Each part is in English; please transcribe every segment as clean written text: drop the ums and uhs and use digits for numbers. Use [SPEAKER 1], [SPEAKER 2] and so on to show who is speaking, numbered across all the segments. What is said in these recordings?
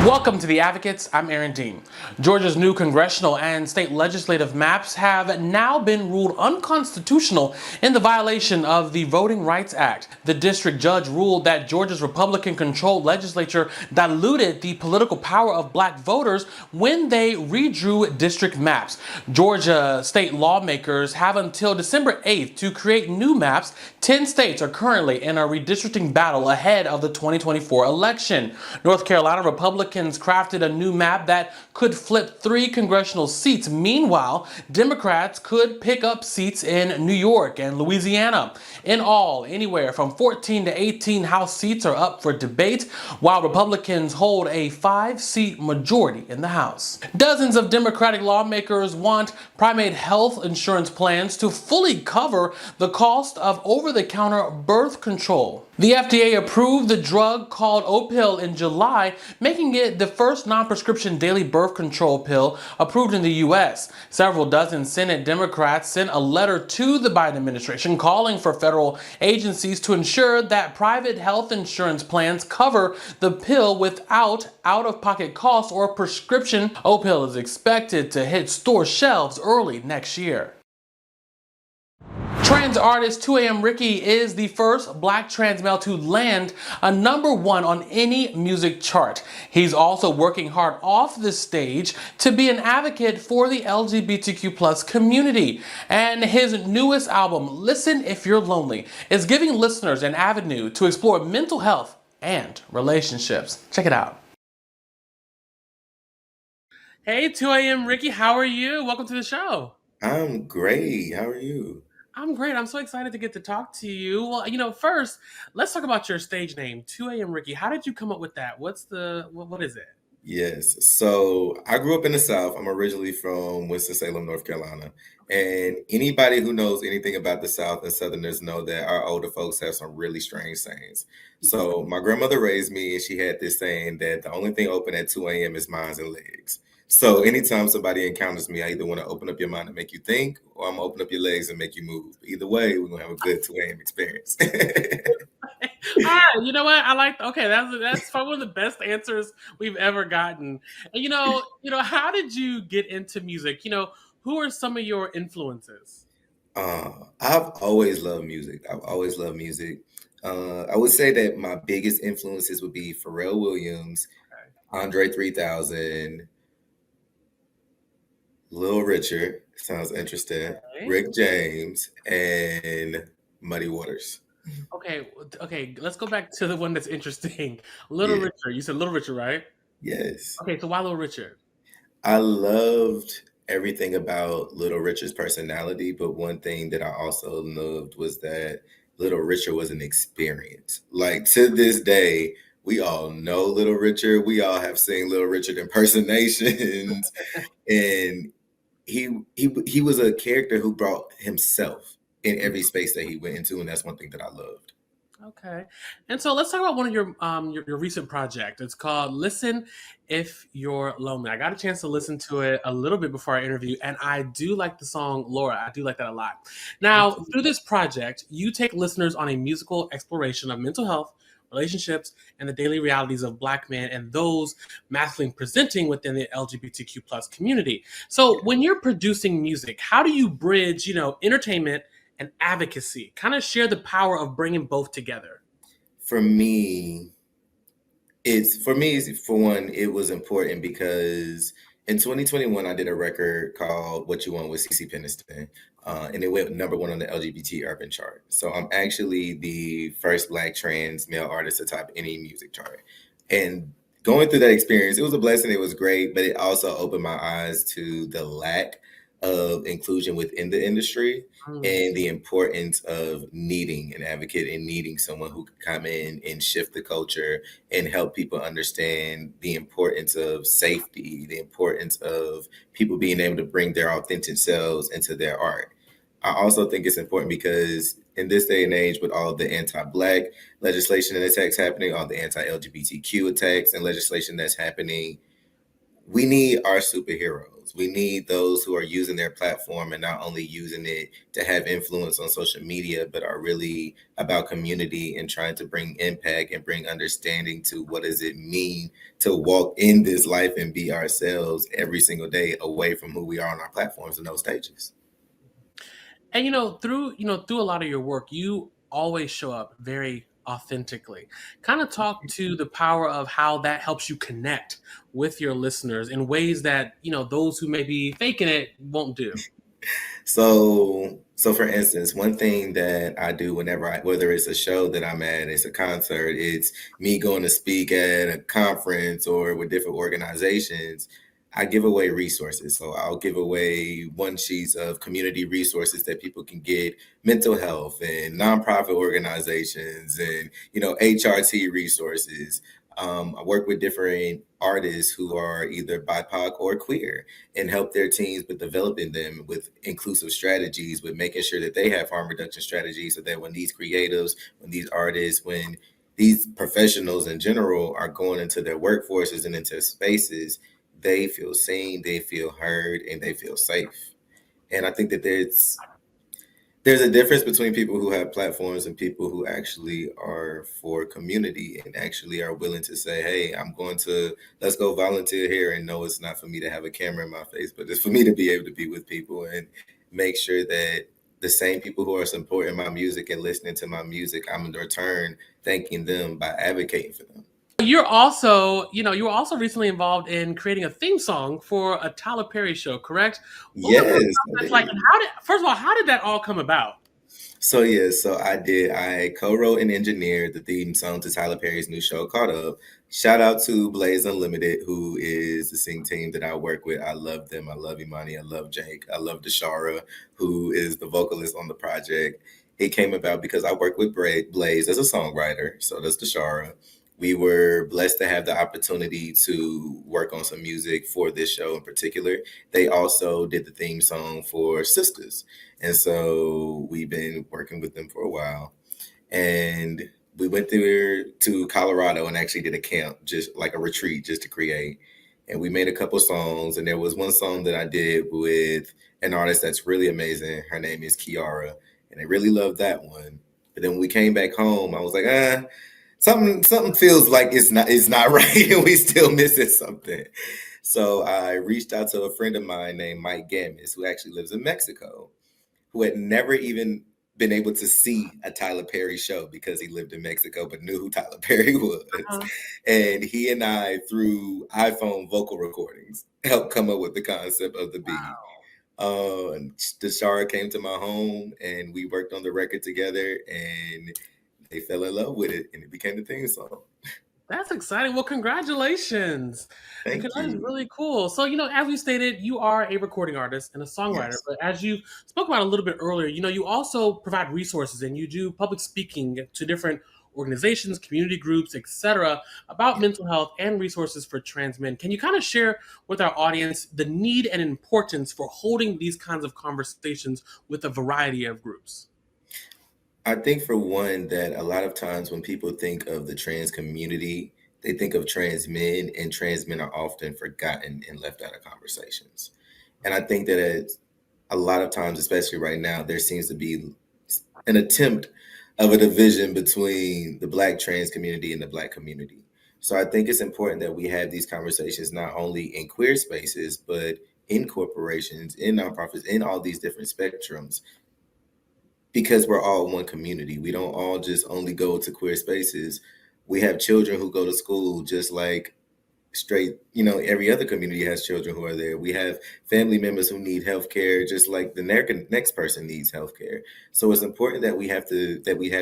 [SPEAKER 1] Welcome to The Advocates. I'm Aaron Dean. Georgia's new congressional and state legislative maps have now been ruled unconstitutional in the violation of the Voting Rights Act. The district judge ruled that Georgia's Republican-controlled legislature diluted the political power of black voters when they redrew district maps. Georgia state lawmakers have until December 8th to create new maps. 10 states are currently in a redistricting battle ahead of the 2024 election. North Carolina Republicans crafted a new map that could flip 3 congressional seats. Meanwhile, Democrats could pick up seats in New York and Louisiana. In all, anywhere from 14 to 18 House seats are up for debate, while Republicans hold a 5-seat majority in the House. Dozens of Democratic lawmakers want primate health insurance plans to fully cover the cost of over-the-counter birth control. The FDA approved the drug called Opill in July, making it the first non-prescription daily birth control pill approved in the U.S. Several dozen Senate Democrats sent a letter to the Biden administration calling for federal agencies to ensure that private health insurance plans cover the pill without out-of-pocket costs or prescription. Opill is expected to hit store shelves early next year. Trans artist 2AM Ricky is the first black trans male to land a #1 on any music chart. He's also working hard off the stage to be an advocate for the LGBTQ+ community. And his newest album, Listen If You're Lonely, is giving listeners an avenue to explore mental health and relationships. Check it out. Hey, 2AM Ricky, how are you? Welcome to the show.
[SPEAKER 2] I'm great. How are you?
[SPEAKER 1] I'm great. I'm so excited to get to talk to you. Well, first, let's talk about your stage name, 2AM Ricky. How did you come up with that? What is it?
[SPEAKER 2] Yes. So I grew up in the South. I'm originally from Winston-Salem, North Carolina. And anybody who knows anything about the South and Southerners know that our older folks have some really strange sayings. So my grandmother raised me, and she had this saying that the only thing open at 2 a.m. is minds and legs. So anytime somebody encounters me, I either want to open up your mind and make you think, or I'm gonna open up your legs and make you move. Either way, we're gonna have a good 2 a.m. experience.
[SPEAKER 1] All right, you know what? Okay, that's probably one of the best answers we've ever gotten. And how did you get into music? Who are some of your influences?
[SPEAKER 2] I've always loved music. I've always loved music. I would say that my biggest influences would be Pharrell Williams,
[SPEAKER 1] Okay.
[SPEAKER 2] Andre 3000, Lil Richard, sounds interesting,
[SPEAKER 1] Okay.
[SPEAKER 2] Rick James, and Muddy Waters.
[SPEAKER 1] Okay, let's go back to the one that's interesting. Little
[SPEAKER 2] Yeah,
[SPEAKER 1] Richard. You said Little Richard, right?
[SPEAKER 2] yes.
[SPEAKER 1] Okay, so why Little Richard?
[SPEAKER 2] I loved everything about Little Richard's personality, but one thing that I also loved was that Little Richard was an experience. Like to this day, we all know Little Richard. We all have seen Little Richard impersonations, and he was a character who brought himself in every space that he went into, and that's one thing that I loved.
[SPEAKER 1] Okay. And so let's talk about one of your recent project. It's called Listen If You're Lonely. I got a chance to listen to it a little bit before our interview, and I do like the song Laura. I do like that a lot. Now, through this project, you take listeners on a musical exploration of mental health, relationships, and the daily realities of Black men and those masculine presenting within the LGBTQ plus community. So when you're producing music, how do you bridge, entertainment and advocacy? Kind of share the power of bringing both together.
[SPEAKER 2] For me, for one, it was important because in 2021 I did a record called "What You Want" with CeCe Peniston, and it went #1 on the LGBT urban chart. So I'm actually the first Black trans male artist to top any music chart. And going through that experience, it was a blessing. It was great, but it also opened my eyes to the lack of inclusion within the industry
[SPEAKER 1] Mm.
[SPEAKER 2] and the importance of needing an advocate and needing someone who could come in and shift the culture and help people understand the importance of safety, the importance of people being able to bring their authentic selves into their art. I also think it's important because in this day and age, with all the anti-Black legislation and attacks happening, all the anti-LGBTQ attacks and legislation that's happening, we need our superheroes. professionals. We need those who are using their platform and not only using it to have influence on social media, but are really about community and trying to bring impact and bring understanding to what does it mean to walk in this life and be ourselves every single day away from who we are on our platforms and those stages.
[SPEAKER 1] And through a lot of your work, you always show up very authentically. Kind of talk to the power of how that helps you connect with your listeners in ways that, those who may be faking it won't do.
[SPEAKER 2] So for instance, one thing that I do whenever whether it's a show that I'm at, it's a concert, it's me going to speak at a conference or with different organizations, I give away resources. So I'll give away one sheets of community resources that people can get, mental health and nonprofit organizations and, HRT resources. I work with different artists who are either BIPOC or queer and help their teams with developing them with inclusive strategies, with making sure that they have harm reduction strategies so that when these creatives, when these artists, when these professionals in general are going into their workforces and into spaces, they feel seen, they feel heard, and they feel safe. And I think that there's a difference between people who have platforms and people who actually are for community and actually are willing to say, hey, let's go volunteer here, and know it's not for me to have a camera in my face, but it's for me to be able to be with people and make sure that the same people who are supporting my music and listening to my music, I'm in return thanking them by advocating for them.
[SPEAKER 1] You were also recently involved in creating a theme song for a Tyler Perry show, correct? What was
[SPEAKER 2] Yes,
[SPEAKER 1] that process like, and first of all, how did that all come about?
[SPEAKER 2] So I did. I co-wrote and engineered the theme song to Tyler Perry's new show called Up. Shout out to Blaze Unlimited, who is the sing team that I work with. I love them. I love Imani. I love Jake. I love Deshara, who is the vocalist on the project. It came about because I work with Blaze as a songwriter. So does Deshara. We were blessed to have the opportunity to work on some music for this show in particular. They also did the theme song for Sisters. And so we've been working with them for a while. And we went there to Colorado and actually did a camp, just like a retreat, just to create. And we made a couple songs. And there was one song that I did with an artist that's really amazing. Her name is Kiara. And I really loved that one. But then when we came back home, I was like, something feels like it's not right, and we still missing something. So I reached out to a friend of mine named Mike Gammis, who actually lives in Mexico, who had never even been able to see a Tyler Perry show because he lived in Mexico, but knew who Tyler Perry was.
[SPEAKER 1] Uh-huh.
[SPEAKER 2] And he and I, through iPhone vocal recordings, helped come up with the concept of the beat. And Deshara came to my home and we worked on the record together, and they fell in love with it, and it became the theme song.
[SPEAKER 1] That's exciting. Well, congratulations.
[SPEAKER 2] Thank
[SPEAKER 1] Because that is
[SPEAKER 2] you.
[SPEAKER 1] really cool. So, as we stated, you are a recording artist and a songwriter.
[SPEAKER 2] Yes.
[SPEAKER 1] But as you spoke about a little bit earlier, you also provide resources and you do public speaking to different organizations, community groups, etc., about mental health and resources for trans men. Can you kind of share with our audience the need and importance for holding these kinds of conversations with a variety of groups?
[SPEAKER 2] I think for one that a lot of times when people think of the trans community, they think of trans men, and trans men are often forgotten and left out of conversations. And I think that a lot of times, especially right now, there seems to be an attempt of a division between the Black trans community and the Black community. So I think it's important that we have these conversations not only in queer spaces, but in corporations, in nonprofits, in all these different spectrums, because we're all one community. We don't all just only go to queer spaces. We have children who go to school just like straight, every other community has children who are there. We have family members who need healthcare just like the next person needs healthcare. So it's important that we have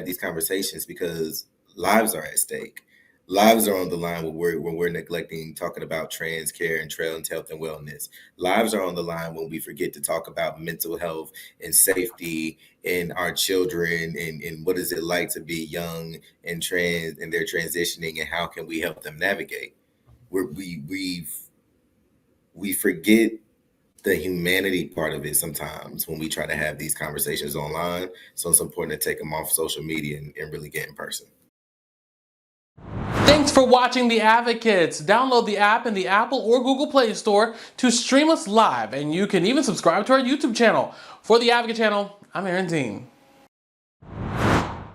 [SPEAKER 2] these conversations because lives are at stake. Lives are on the line when we're neglecting talking about trans care and trans health and wellness. Lives are on the line when we forget to talk about mental health and safety and our children and what is it like to be young and trans and they're transitioning, and how can we help them navigate. We forget the humanity part of it sometimes when we try to have these conversations online. So it's important to take them off social media and really get in person.
[SPEAKER 1] Thanks for watching The Advocates. Download the app in the Apple or Google Play Store to stream us live, and you can even subscribe to our YouTube channel. For The Advocate channel, I'm Aaron Dean.